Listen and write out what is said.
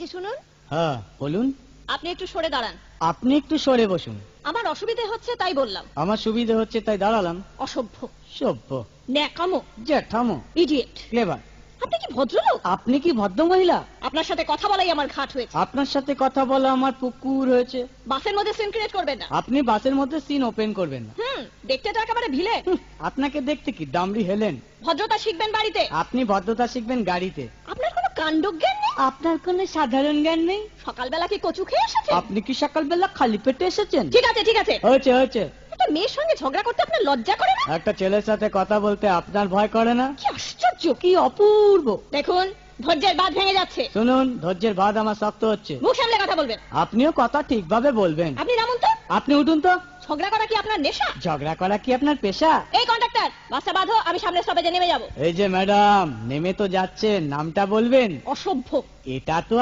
বলছি শুনুন। হ্যাঁ বলুন। আপনি একটু সরে দাঁড়ান। আপনি একটু সরে বসুন। আমার অসুবিধে হচ্ছে তাই বললাম। আমার সুবিধে হচ্ছে তাই দাঁড়ালাম। অসভ্য, সভ্য, ন্যাকামো, জ্যাঠামো, ইডিয়েট। ক্লেভার। আপনি কি ভদ্রলোক? আপনি কি ভদ্র মহিলা? আপনার সাথে কথা বলাই আমার ঘাট হয়েছে। আপনার সাথে কথা বলা আমার পুকুর হয়েছে। বাসের মধ্যে সিন ক্রিয়েট করবেন না। আপনি বাসের মধ্যে সিন ওপেন করবেন না। দেখতে তো একেবারে ভিলে। আপনাকে দেখতে কি ডামরি হেলেন? ভদ্রতা শিখবেন বাড়িতে। আপনি ভদ্রতা শিখবেন গাড়িতে। আপনার কোনো কাণ্ডজ্ঞান নেই। আপনার কোনো সাধারণ জ্ঞান নেই। সকালবেলা কি কচু খেয়ে এসেছেন? আপনি কি সকালবেলা খালি পেটে এসেছেন? ঠিক আছে ঠিক আছে, হয়েছে হয়েছে। একটা মেয়ের সঙ্গে ঝগড়া করতে আপনার লজ্জা করে না? একটা ছেলের সাথে কথা বলতে আপনার ভয় করে না? কি আশ্চর্য, কি অপূর্ব। দেখুন ধৈর্যের বাঁধ ভেঙে যাচ্ছে। শুনুন, ধৈর্যের বাঁধ আমার শক্ত হচ্ছে। মুখ সামলে কথা বলবেন। আপনিও কথা ঠিকভাবে বলবেন। আপনি নামুন তো। আপনি উঠুন তো। ঝগড়া করা কি আপনার নেশা? ঝগড়া করা কি আপনার পেশা? এই কন্ডাক্টর, বাসটা বাঁধো, আমি সামনে স্টপেজে নেমে যাব। এই যে ম্যাডাম, নেমে তো যাচ্ছেন, নামটা বলবেন। অসভ্য। এটা তো